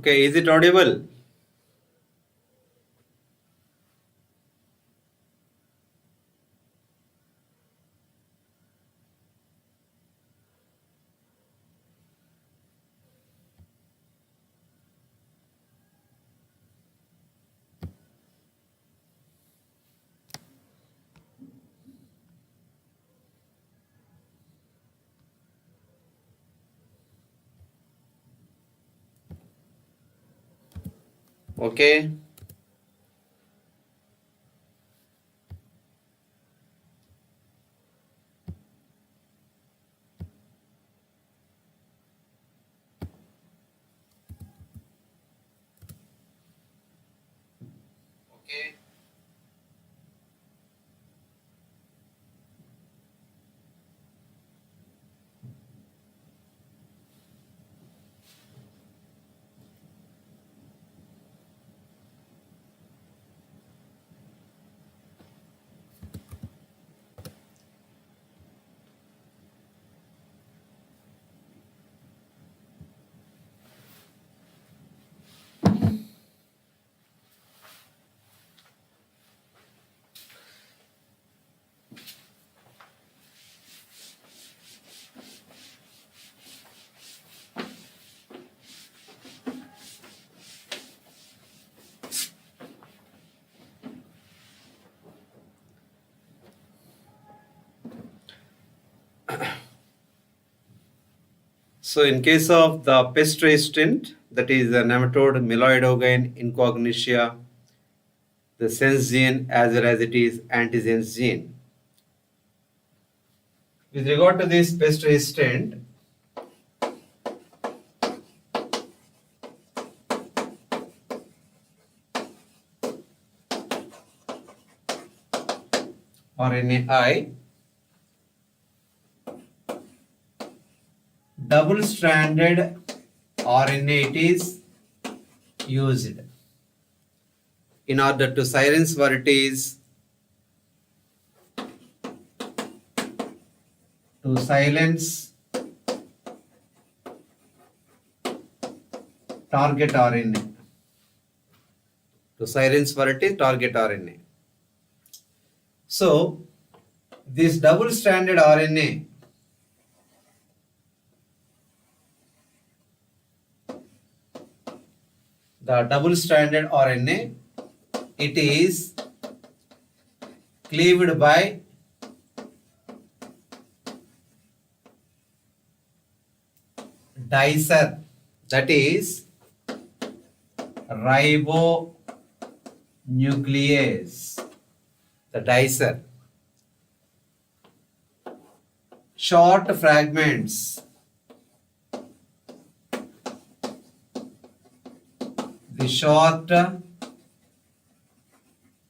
Okay, is it audible? Okay. Okay. So in case of the pest resistant, that is the nematode Meloidogain incognitia, the sense gene as well as it is antisense gene. With regard to this pest resistant, RNAi, double-stranded RNA it is used in order to silence what it is, to silence target RNA. To silence what it is, target RNA. So, this double-stranded RNA the double-stranded RNA, it is cleaved by dicer, that is ribonuclease, the dicer. Short fragments, the short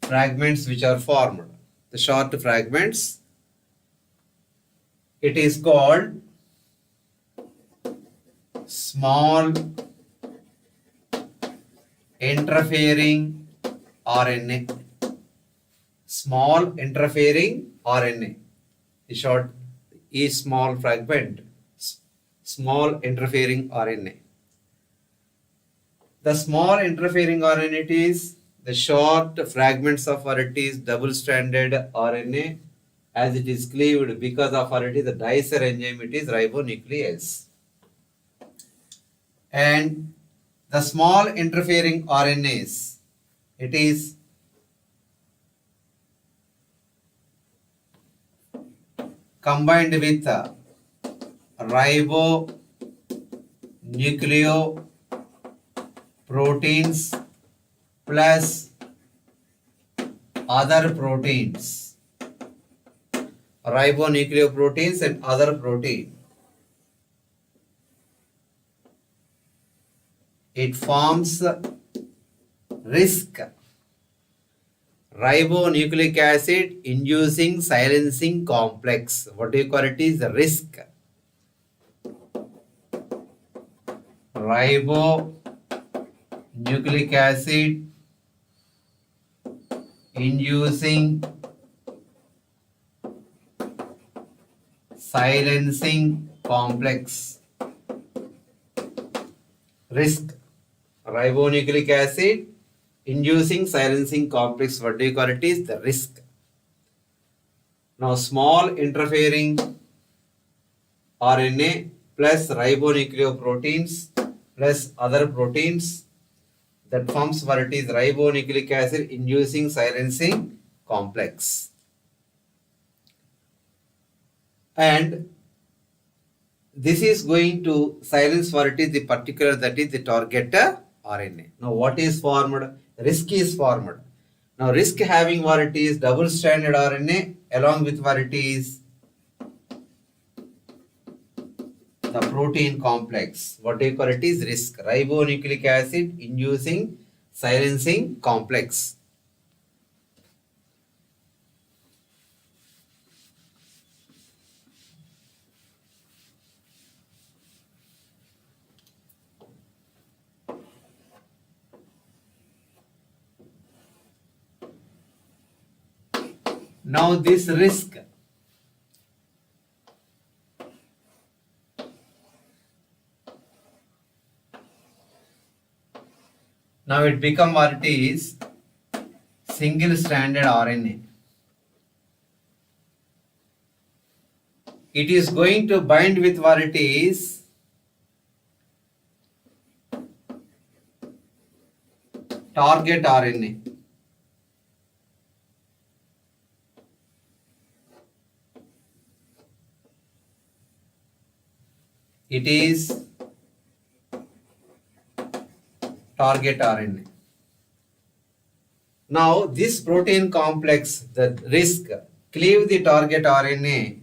fragments which are formed, the short fragments, it is called small interfering RNA. Small interfering RNA. The short is small fragment, small interfering RNA. The small interfering RNA it is the short fragments of it is double-stranded RNA as it is cleaved because of it is the dicer enzyme it is ribonuclease. And the small interfering RNAs, it is combined with ribonucleoproteins plus other proteins, ribonucleoproteins and other protein. It forms RISC, ribonucleic acid inducing silencing complex. What do you call it is the RISC? Ribonucleic acid inducing silencing complex, RISC. Ribonucleic acid inducing silencing complex, what do you call it is the risk. Now small interfering RNA plus ribonucleoproteins plus other proteins that forms what it is ribonucleic acid inducing silencing complex. And this is going to silence what it is the particular, that is the target RNA. Now what is formed? Risk is formed. Now risk having what it is double stranded RNA along with what it is the protein complex. What do you call it is risk? Ribonucleic acid inducing silencing complex. Now this risk now it become what it is single stranded RNA. It is going to bind with what it is target RNA. It is target RNA. Now this protein complex, the risk, cleave the target RNA.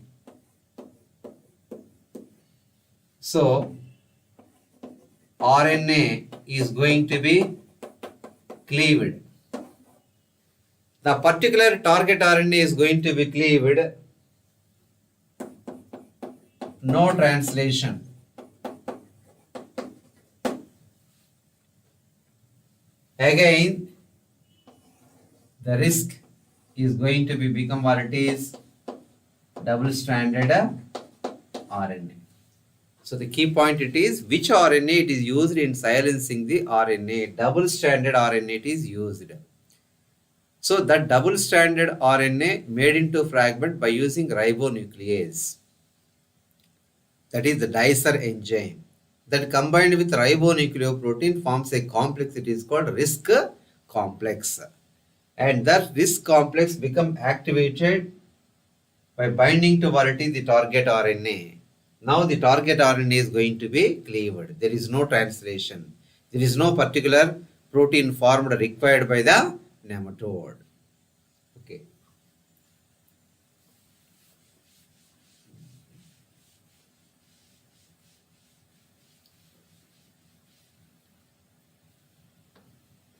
So RNA is going to be cleaved. The particular target RNA is going to be cleaved. No translation. Again, the risk is going to be become what it is double stranded RNA. So the key point it is which RNA it is used in silencing the RNA. Double stranded RNA it is used. So that double stranded RNA made into fragment by using ribonuclease. That is the dicer enzyme. That combined with ribonucleoprotein forms a complex. It is called risk complex. And that risk complex become activated by binding to what it is the target RNA. Now the target RNA is going to be cleaved. There is no translation. There is no particular protein formed required by the nematode. Okay.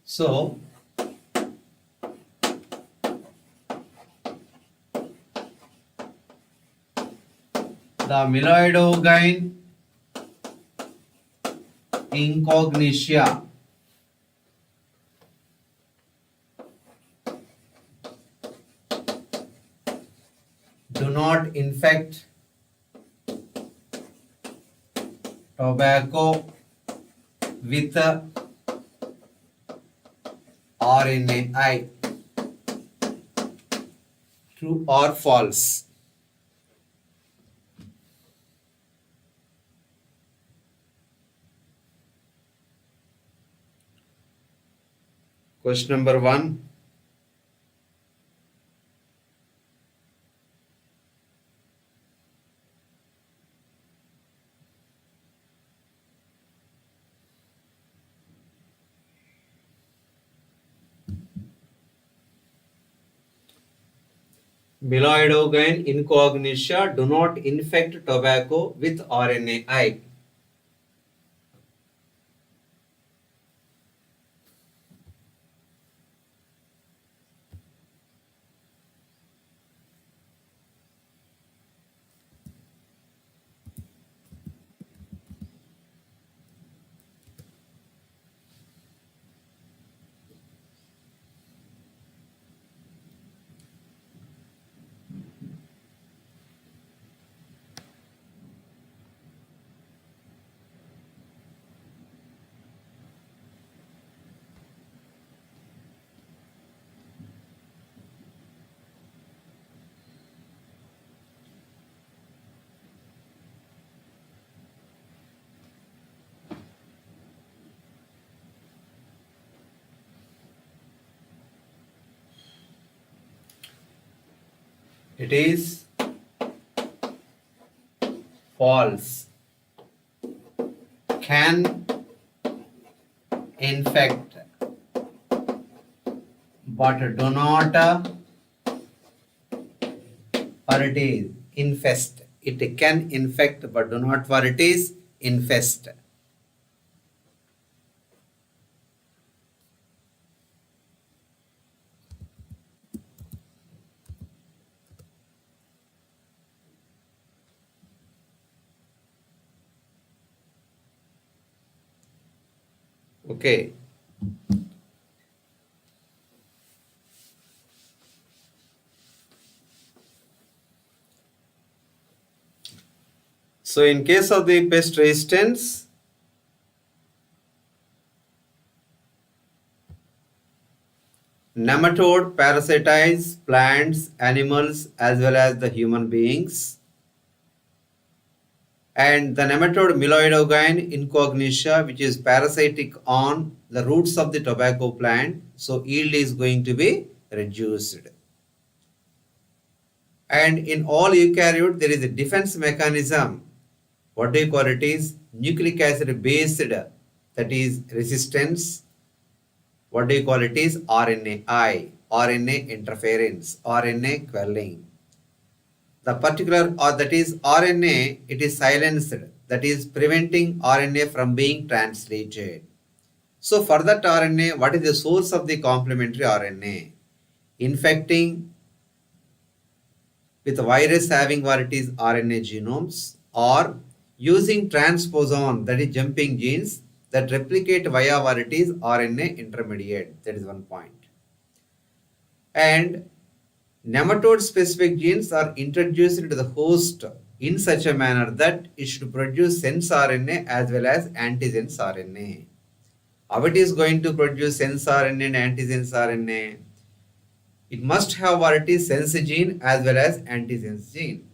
So the Myeloidogine incognitia do not infect tobacco with RNAi. True or false? Question number 1. Myeloidogine incognitia do not infect tobacco with RNAi. It is false. Can infect but do not or it is infest. It can infect but do not for it is infest. Okay. So in case of the pest resistance, nematode parasitize plants, animals as well as the human beings. And the nematode Meloidogyne incognitia, which is parasitic on the roots of the tobacco plant, so yield is going to be reduced. And in all eukaryote, there is a defense mechanism. What do you call it is nucleic acid based, that is resistance. What do you call it is RNAi, RNA interference, RNA quelling. The particular or that is RNA, it is silenced, that is preventing RNA from being translated. So for that RNA, what is the source of the complementary RNA? Infecting with a virus having what it is RNA genomes, or using transposon, that is jumping genes that replicate via what it is RNA intermediate. That is one point. And nematode specific genes are introduced into the host in such a manner that it should produce sense RNA as well as antisense RNA. How it is going to produce sense RNA and antisense RNA? It must have what it is sense gene as well as antisense gene.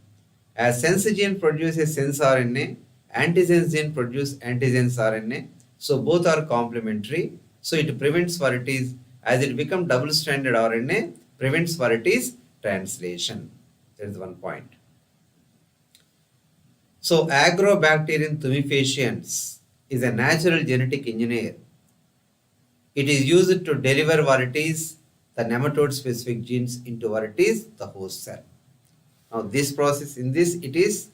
As sense gene produces sense RNA, antisense gene produces antisense RNA. So both are complementary. So it prevents what it is, as it becomes double-stranded RNA, prevents what it is translation. That is one point. So Agrobacterium tumefaciens is a natural genetic engineer. It is used to deliver what it is the nematode specific genes into what it is the host cell. Now this process, in this it is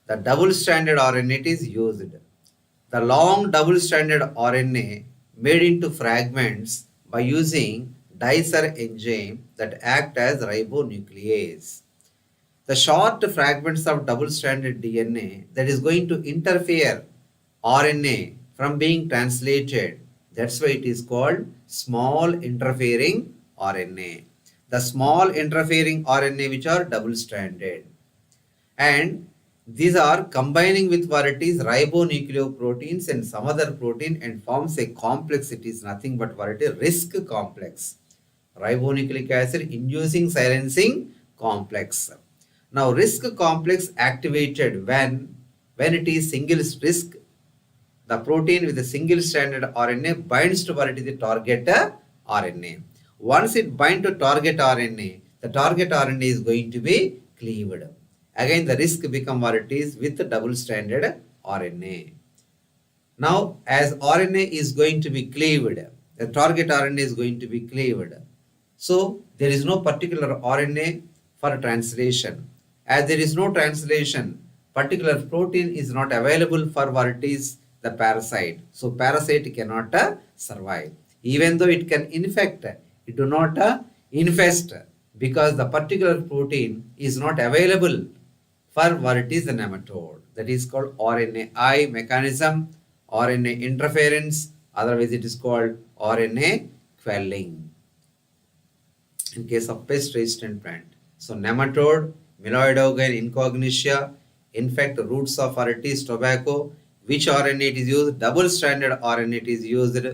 the double-stranded RNA it is used. The long double-stranded RNA made into fragments by using dicer enzyme that act as ribonuclease. The short fragments of double-stranded DNA that is going to interfere RNA from being translated. That's why it is called small interfering RNA. The small interfering RNA which are double-stranded. And these are combining with what it is ribonucleoproteins and some other protein and forms a complex. It is nothing but what it is risk complex. Ribonucleic acid inducing silencing complex. Now risk complex activated when it is single risk, the protein with a single stranded RNA binds to what it is the target RNA. Once it binds to target RNA, the target RNA is going to be cleaved. Again, the risk become what it is with the double-stranded RNA. Now, as RNA is going to be cleaved, the target RNA is going to be cleaved. So, there is no particular RNA for translation. As there is no translation, particular protein is not available for what it is the parasite. So, parasite cannot survive. Even though it can infect, it do not infest because the particular protein is not available for what it is the nematode. That is called RNAi mechanism, RNA interference, otherwise it is called RNA quelling. In case of pest resistant plant. So nematode, Meloidogyne incognitia, infect roots of Artis tobacco. Which RNA it is used? Double-stranded RNA it is used.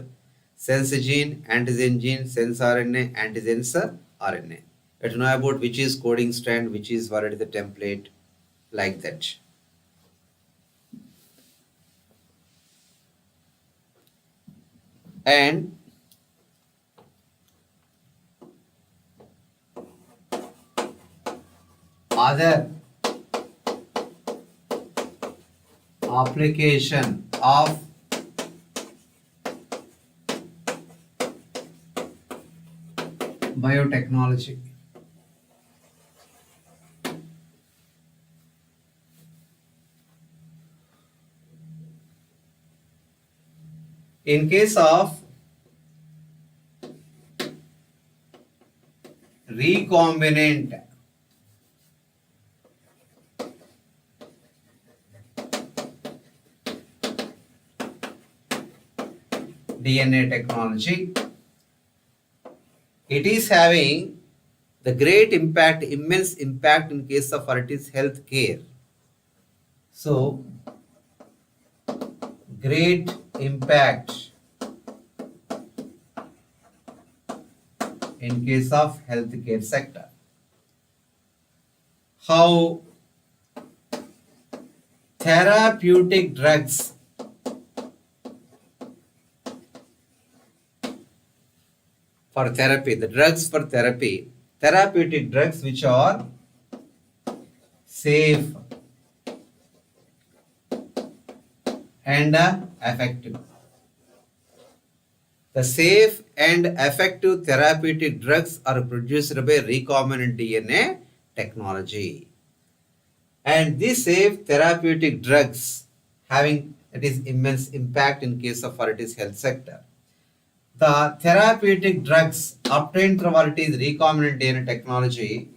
Sense gene, antigen gene, sense RNA, antisense RNA. Let us know about which is coding strand, which is what is the template, like that. And other application of biotechnology. In case of recombinant DNA technology, it is having the great impact, immense impact in case of it is health care. So, great impact in case of healthcare sector. How therapeutic drugs for therapy, the drugs for therapy, therapeutic drugs which are safe and effective. The safe and effective therapeutic drugs are produced by recombinant DNA technology. And these safe therapeutic drugs having it is immense impact in case of it is health sector. The therapeutic drugs obtained through it is recombinant DNA technology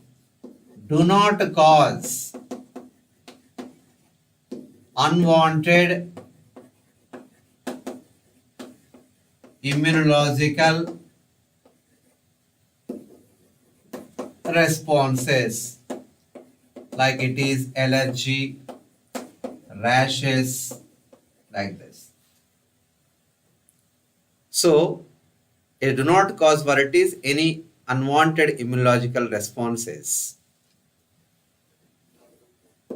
do not cause unwanted immunological responses like it is allergy, rashes, like this. So, it do not cause varieties any unwanted immunological responses.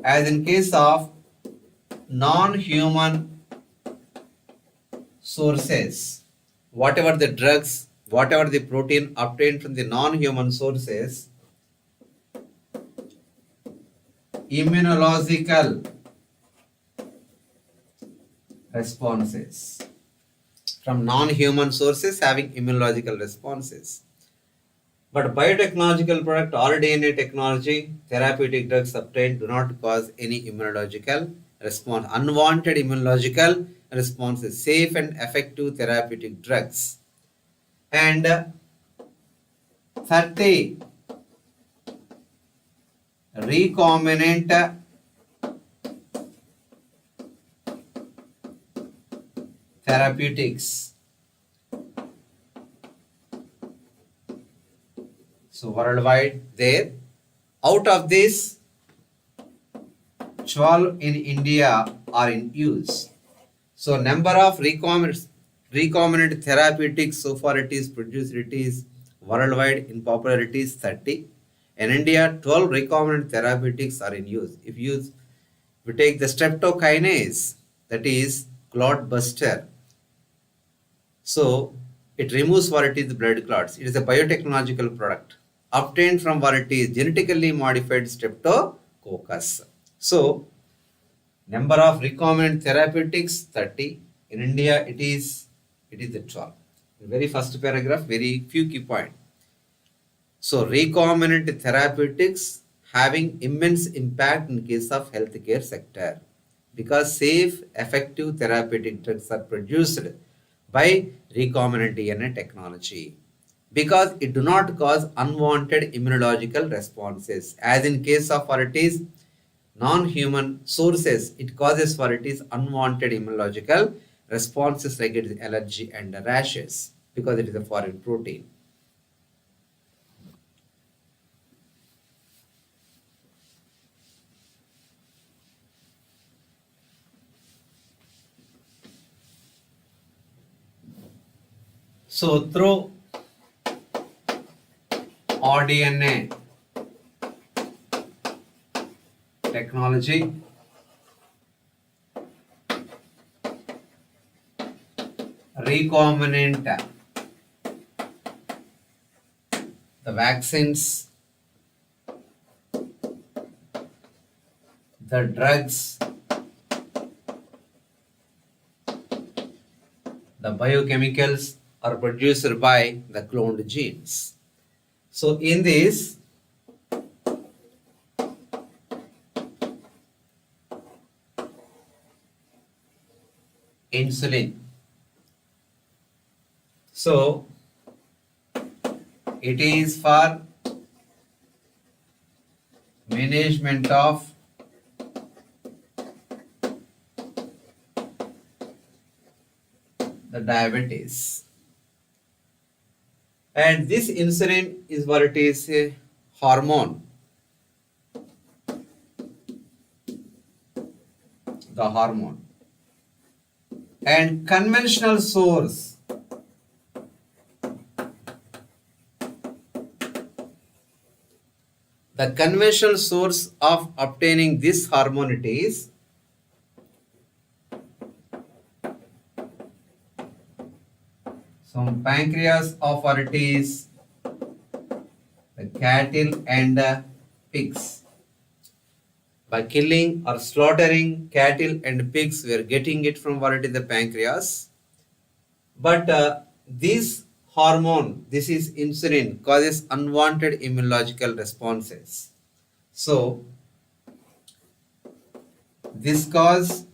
As in case of non-human sources, whatever the drugs, whatever the protein obtained from the non-human sources, immunological responses from non-human sources having immunological responses. But biotechnological product or DNA technology, therapeutic drugs obtained do not cause any immunological response, unwanted immunological responses, safe and effective therapeutic drugs. And 30 recombinant therapeutics. So worldwide there. Out of this, 12 in India are in use. So number of recombinant therapeutics so far it is produced, it is worldwide in popularity is 30. In India, 12 recombinant therapeutics are in use. If we take the streptokinase, that is clot buster. So it removes what it is blood clots. It is a biotechnological product obtained from what it is genetically modified streptococcus. So number of recombinant therapeutics 30. In India it is the 12. The very first paragraph, very few key points. So recombinant therapeutics having immense impact in case of healthcare sector because safe, effective therapeutic drugs are produced by recombinant DNA technology because it do not cause unwanted immunological responses. As in case of what it is non-human sources, it causes what it is unwanted immunological responses like it is allergy and rashes because it is a foreign protein. So through RDNA technology, recombinant the vaccines the drugs, the biochemicals are produced by the cloned genes. So in this, insulin. So it is for management of the diabetes. And this insulin is what it is, a hormone. The hormone. And conventional source, the conventional source of obtaining this hormone it is some pancreas of what it is the cattle and pigs. By killing or slaughtering cattle and pigs, we are getting it from what it is the pancreas. But this hormone, this is insulin, causes unwanted immunological responses. So, this cause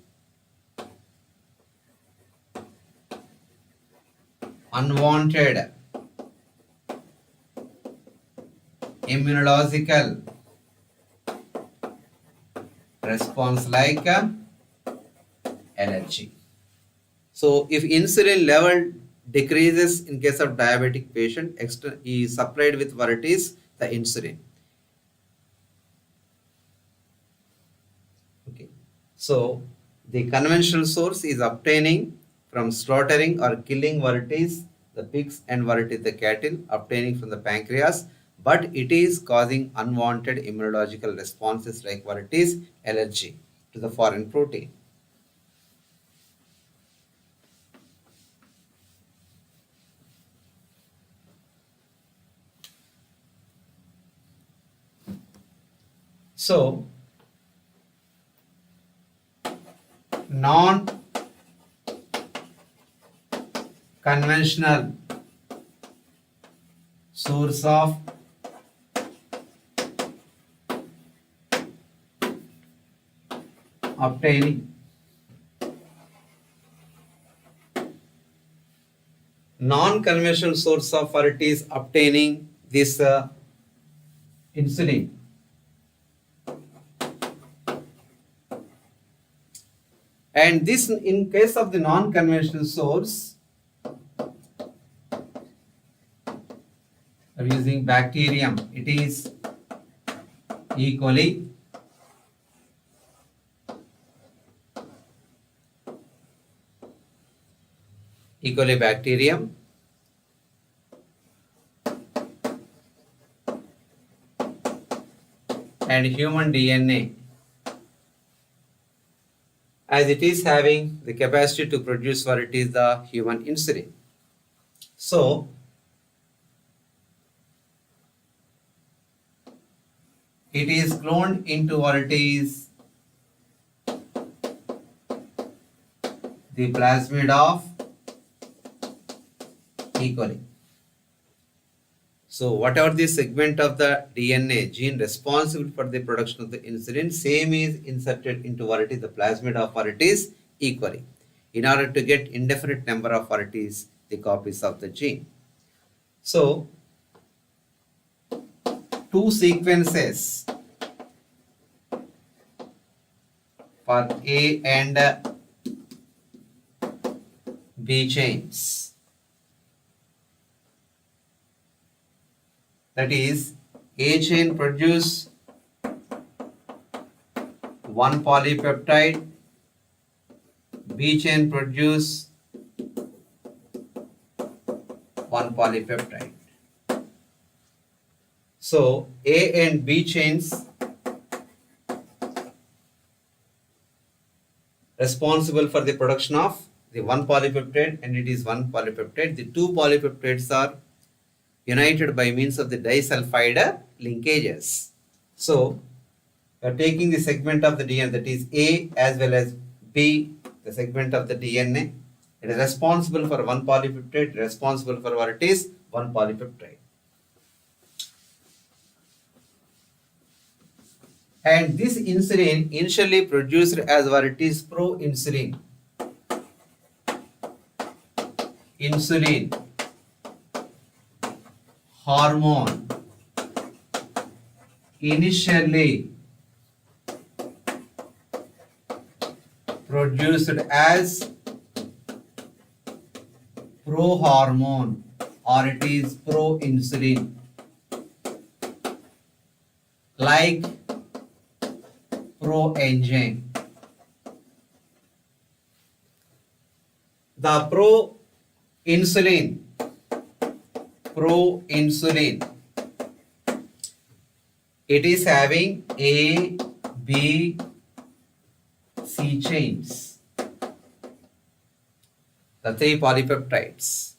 unwanted immunological response like allergy. So if insulin level decreases in case of diabetic patient, is supplied with what it is the insulin. Okay. So the conventional source is obtaining from slaughtering or killing what it is the pigs and what it is the cattle, obtaining from the pancreas, but it is causing unwanted immunological responses like what it is allergy to the foreign protein. So non-conventional source of obtaining non-conventional source of what it is obtaining this insulin. And this, in case of the non-conventional source, I'm using bacterium. It is E. coli, E. coli bacterium, and human DNA, as it is having the capacity to produce what it is the human insulin. So it is cloned into what it is the plasmid of E. coli. So whatever the segment of the DNA gene responsible for the production of the insulin, same is inserted into what it is the plasmid of what it is E. coli, in order to get indefinite number of what it is the copies of the gene. So two sequences for A and B chains, that is A chain produce one polypeptide, B chain produce one polypeptide. So A and B chains responsible for the production of the one polypeptide, and it is one polypeptide. The two polypeptides are united by means of the disulfide linkages. So You are taking the segment of the DNA, that is A as well as B, the segment of the DNA. It is responsible for one polypeptide, responsible for what it is, one polypeptide. And this insulin initially produced as what it is, proinsulin. Insulin hormone initially produced as prohormone or it is proinsulin, like proenzyme. The proinsulin, it is having A, B, C chains, the three polypeptides.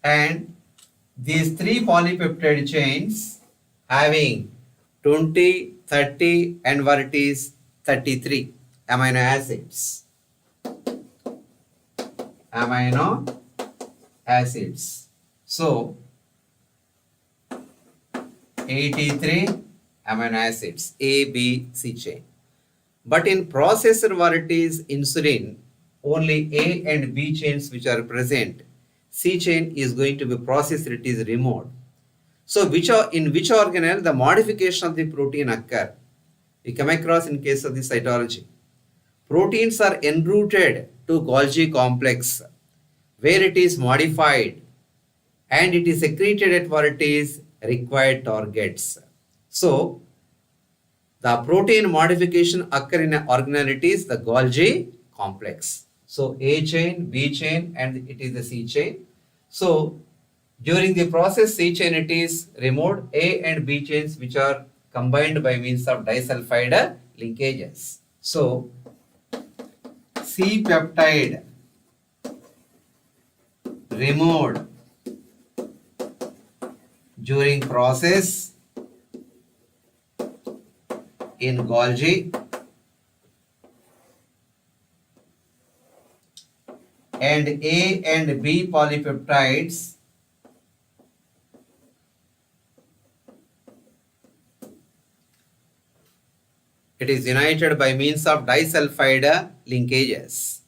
And these three polypeptide chains having 20, 30 and what it is 33 amino acids. Amino acids. So 83 amino acids, A, B, C chain. But in processor what it is insulin, only A and B chains which are present. C chain is going to be processed, it is removed. So in which organelle the modification of the protein occur? We come across in case of the cytology. Proteins are enrooted to Golgi complex where it is modified and it is secreted at what it is required targets. So the protein modification occur in organelles, the Golgi complex. So A chain, B chain and it is the C chain. So during the process C chain it is removed, A and B chains which are combined by means of disulfide linkages. So C peptide removed during process in Golgi and A and B polypeptides it is united by means of disulfide linkages.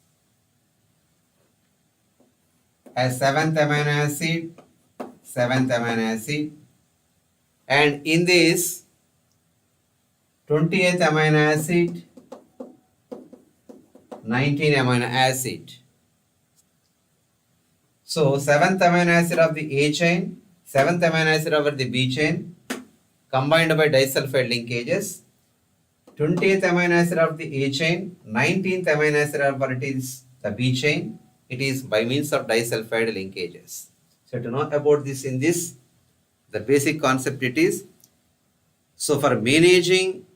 As seventh amino acid, and in this 20th amino acid, 19 amino acid. So 7th amino acid of the A chain, 7th amino acid of the B chain combined by disulfide linkages. 20th amino acid of the A chain, 19th amino acid of what it is the B chain, it is by means of disulfide linkages. So to know about this in this, the basic concept it is, so for managing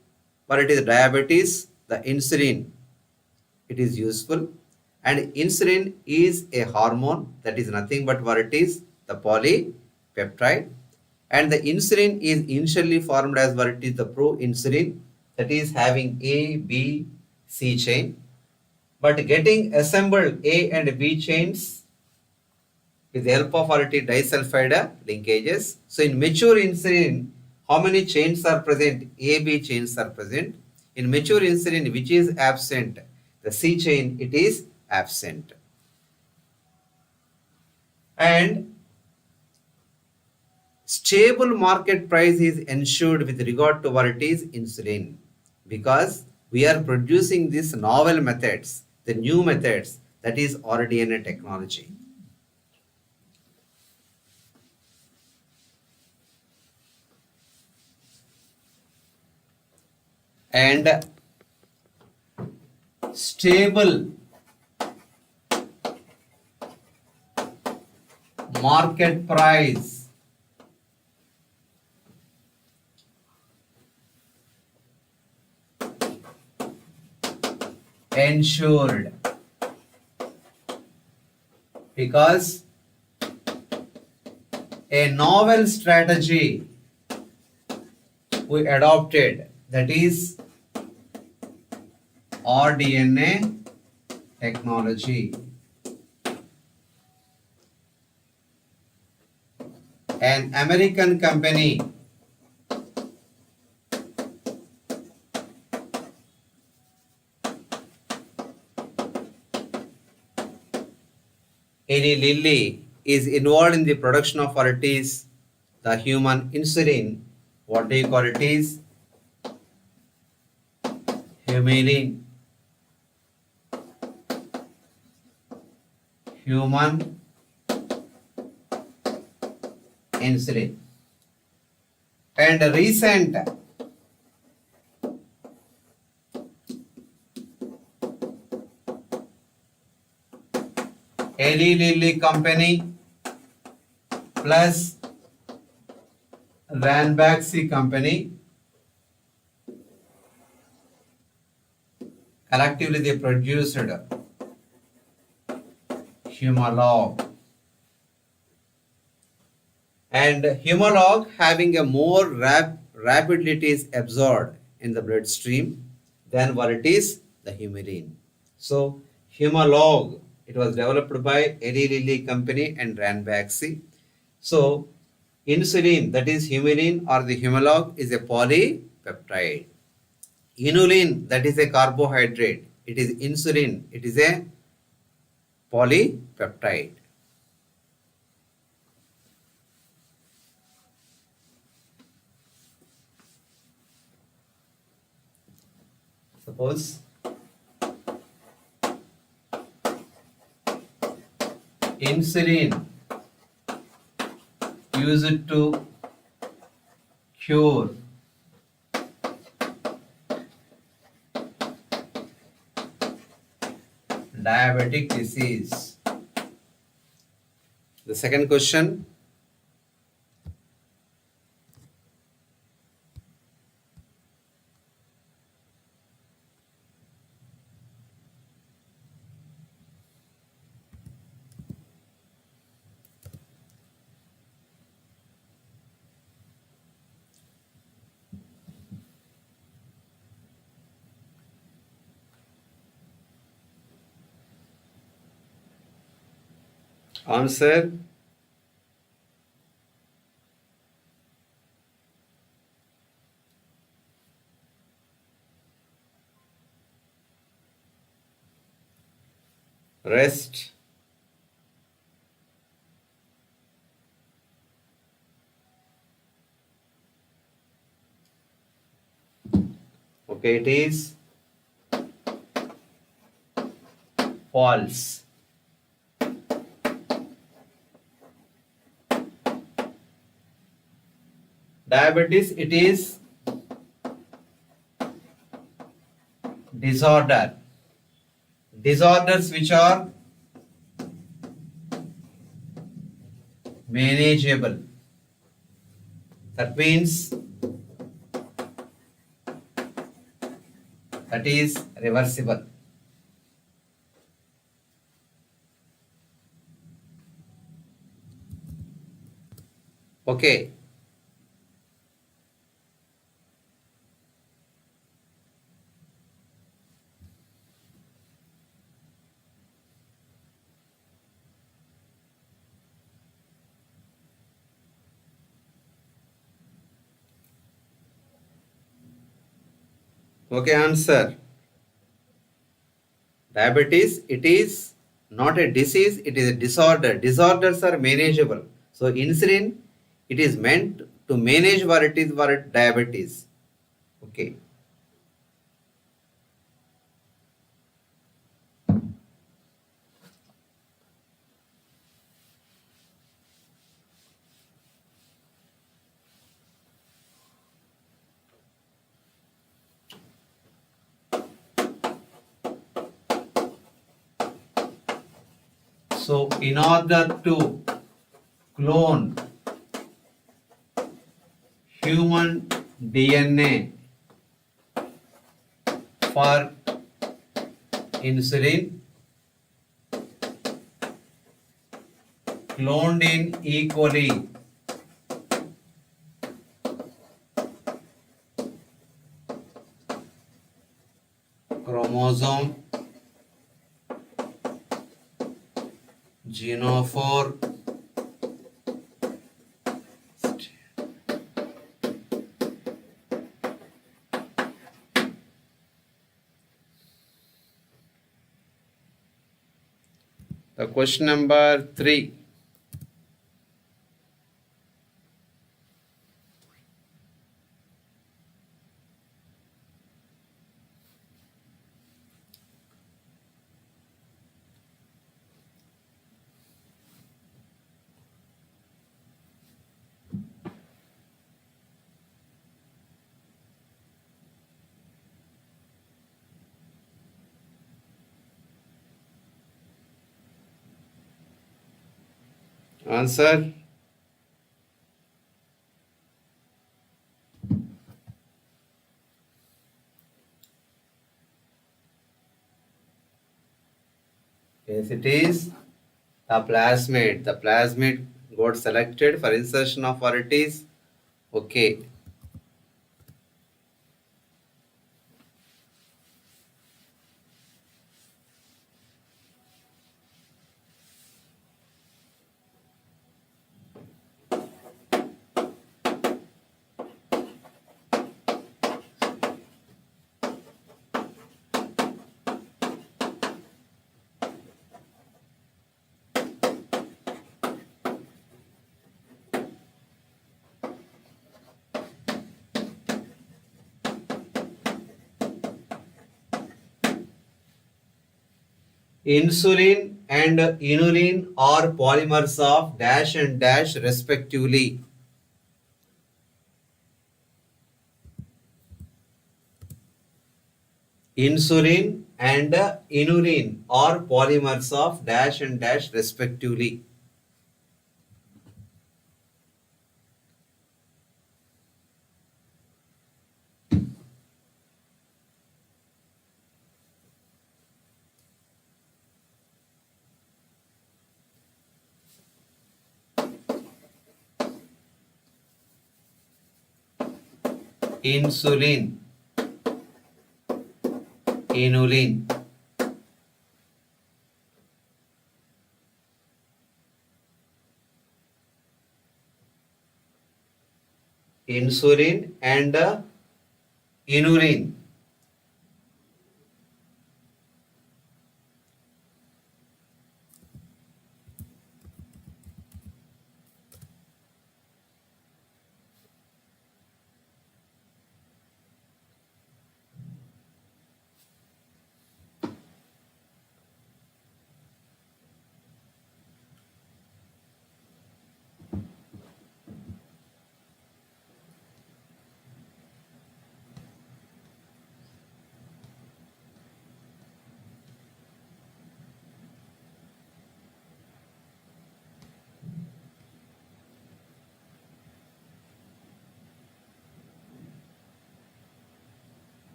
what it is diabetes, the insulin, it is useful and insulin is a hormone that is nothing but what it is, the polypeptide, and the insulin is initially formed as what it is the proinsulin that is having A, B, C chain, but getting assembled A and B chains with the help of what it is disulfide linkages. So in mature insulin, how many chains are present? A, B chains are present. In mature insulin, which is absent? The C chain, it is absent. And stable market price is ensured with regard to what it is insulin, because we are producing these novel methods, the new methods, that is rDNA technology. And stable market price ensured, because a novel strategy we adopted, that is rDNA technology. An American company Eli Lilly is involved in the production of what it is the human insulin. What do you call it is? Humaline. Human insulin. And recent Eli Lilly company plus Ranbaxy company, collectively they produced Humalog. And Humalog having a more rapidly it is absorbed in the bloodstream than what it is the Humulin. So Humalog, it was developed by Eli Lilly company and Ranbaxy. So insulin, that is Humulin or the Humalog, is a polypeptide. Inulin, that is a carbohydrate. It is insulin, it is a polypeptide. Suppose insulin used to cure diabetic disease. The second question. Answer. Rest. Okay, it is false. Diabetes, it is disorder. Disorders which are manageable. That means that is reversible. Okay. Okay, answer. Diabetes, it is not a disease, it is a disorder. Disorders are manageable. So insulin, it is meant to manage what it is for diabetes. Okay. So in order to clone human DNA for insulin cloned in E. coli chromosome genophore the question number 3. Answer. Yes, it is the plasmid. The plasmid got selected for insertion of varieties. Okay. Insulin and inulin are polymers of dash and dash respectively. Insulin and inulin are polymers of dash and dash respectively. Insulin, inulin. Insulin and inulin.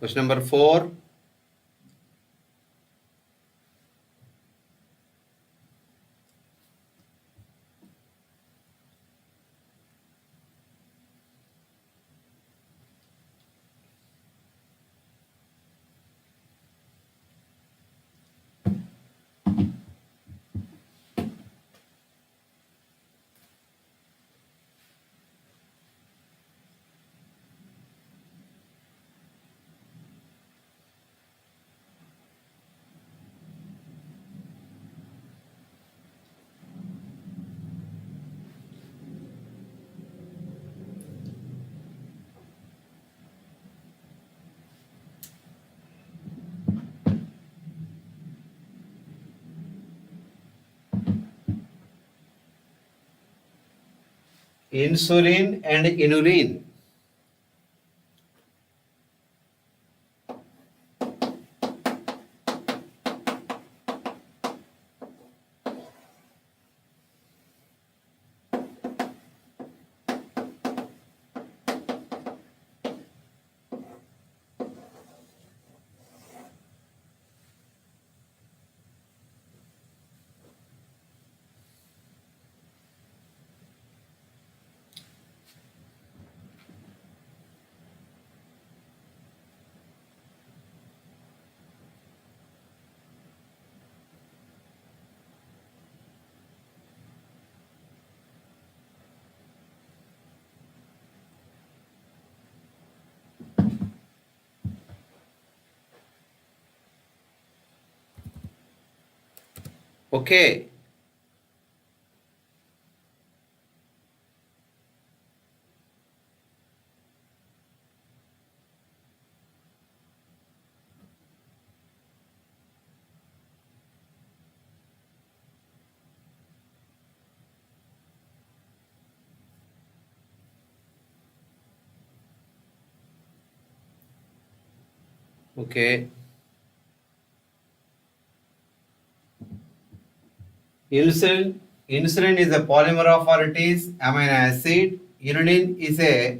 Question number 4. Insulin and inulin. Okay. Okay. Insulin, insulin is a polymer of ortiz amino acid. Inulin is a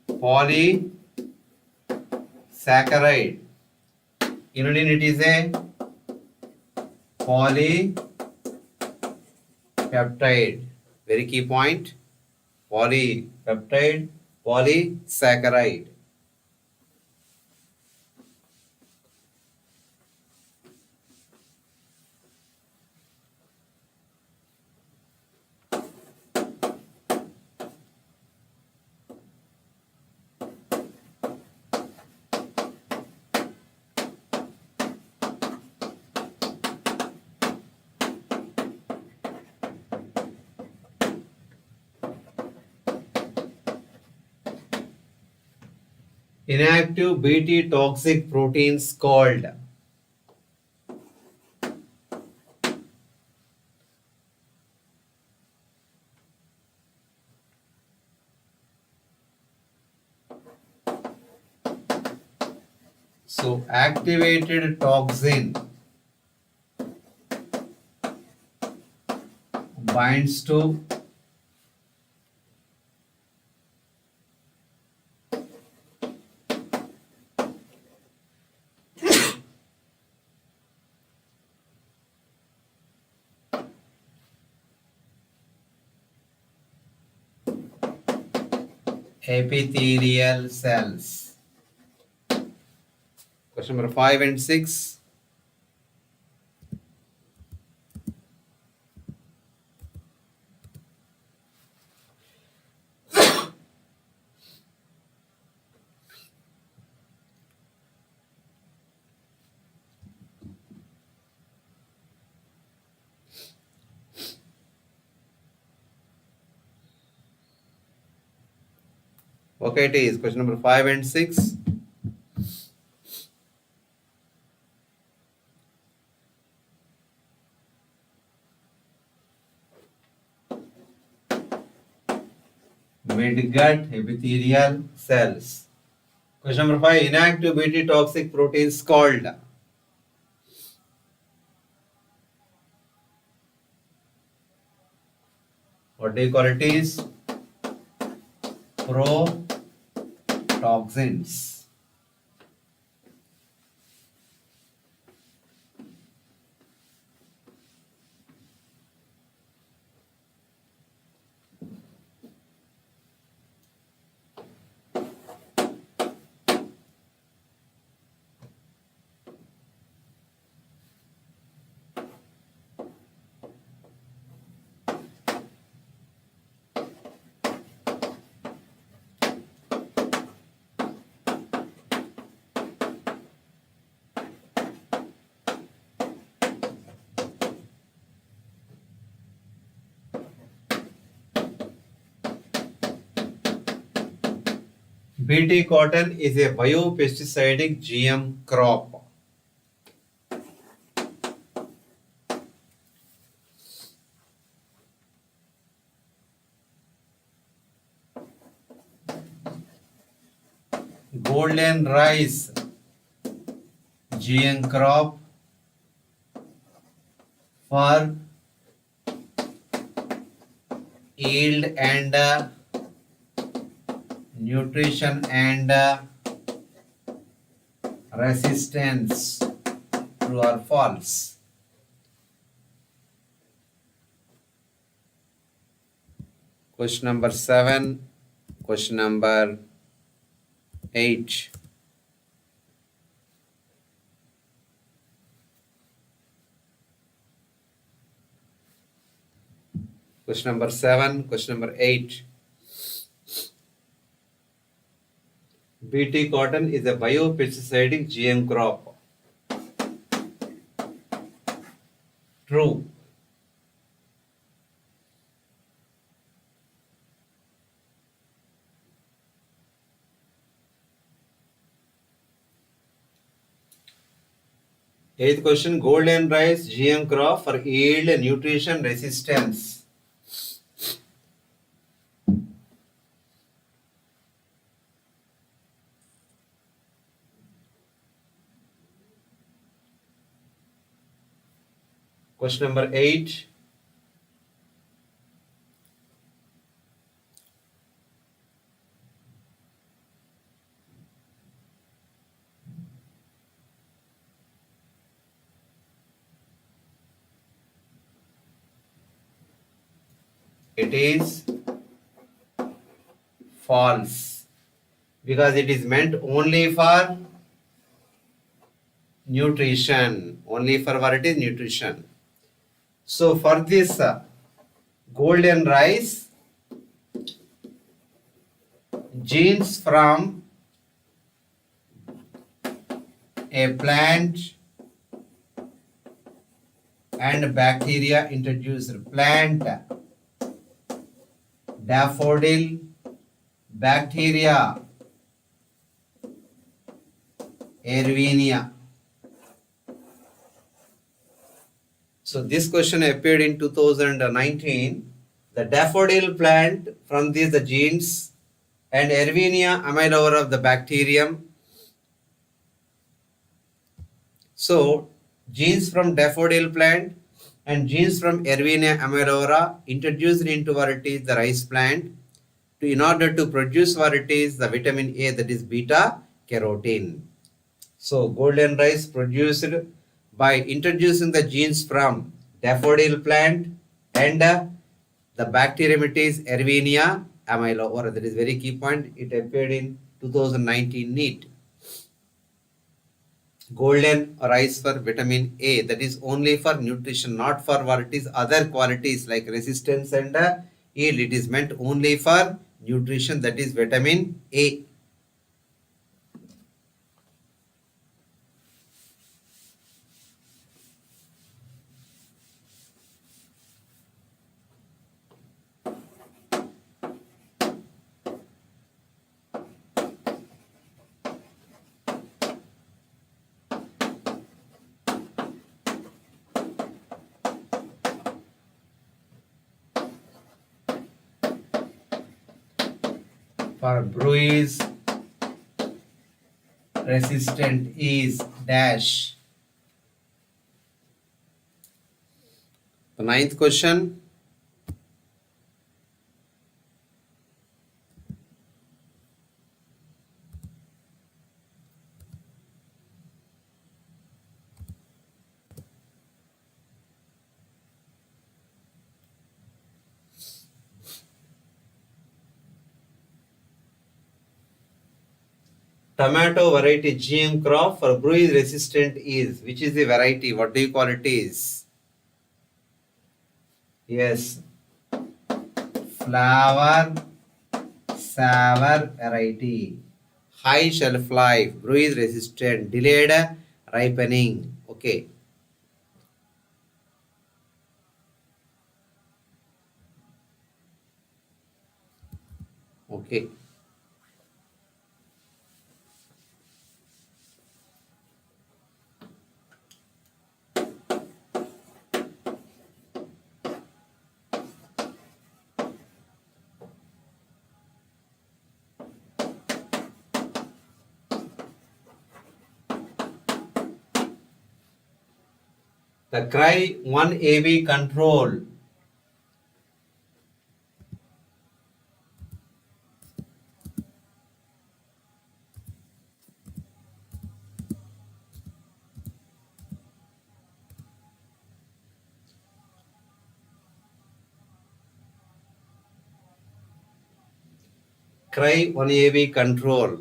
polysaccharide. Inulin it is a polypeptide. Very key point. Polypeptide, polysaccharide. Inactive Bt toxic proteins called. So activated toxin binds to epithelial cells. Question number 5 and 6. Okay, it is question number 5 and 6. Midgut epithelial cells. Question number 5. Inactive Bt toxic proteins called. What do you call it is? Protoxins. Bt cotton is a biopesticidic GM crop. Golden rice GM crop for yield and nutrition and resistance. True or false? Question number 7. Question number 8. Question number 7. Question number 8. Bt cotton is a biopesticidic GM crop. True. Eighth question, golden rice GM crop for yield, nutrition, resistance. Question number 8. It is false because it is meant only for nutrition. Only for what it is? Nutrition. So for this golden rice, genes from a plant and bacteria introduced. Plant, daffodil, bacteria, Erwinia. So this question appeared in 2019. The daffodil plant from these the genes and Erwinia amylora of the bacterium. So genes from daffodil plant and genes from Erwinia amylora introduced into varieties the rice plant in order to produce varieties the vitamin A, that is beta carotene. So golden rice produced by introducing the genes from daffodil plant and the bacterium it is Erwinia amylora. That is very key point. It appeared in 2019 NEET. Golden rice for vitamin A, that is only for nutrition, not for what it is other qualities like resistance and yield. It is meant only for nutrition, that is vitamin A. For bruise resistant is dash. The ninth question. Tomato variety GM crop for bruise resistant is, which is the variety? What do you call it is? Yes, flower sour variety. High shelf life, bruise resistant, delayed ripening. Okay. Okay. The cry 1AB control. Cry 1AB control.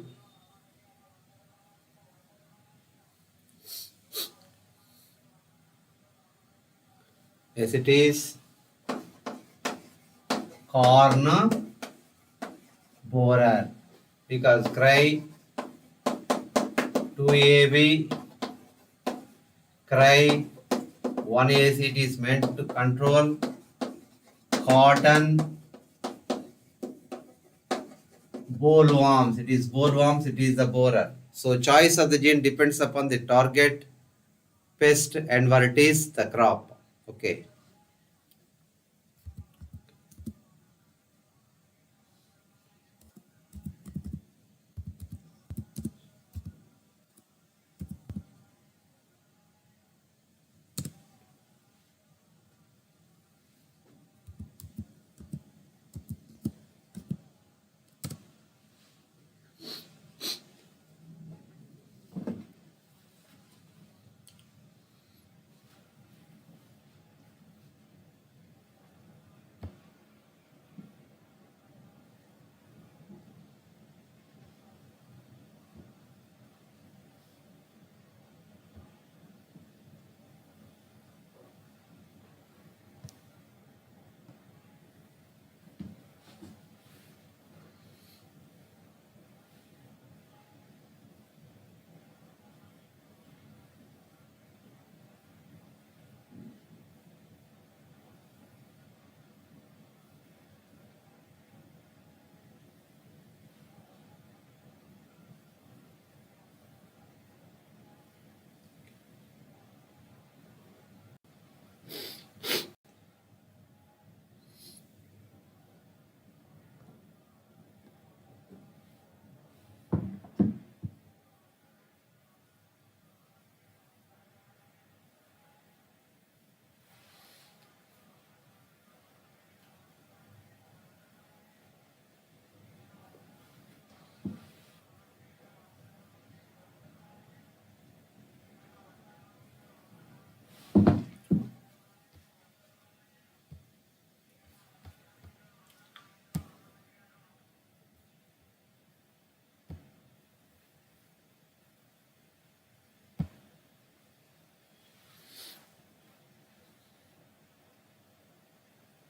Yes, it is corn borer because cry 2AB, cry One ACT is meant to control cotton bollworms. It is bollworms, it is the borer. So choice of the gene depends upon the target pest and what it is, the crop. Okay.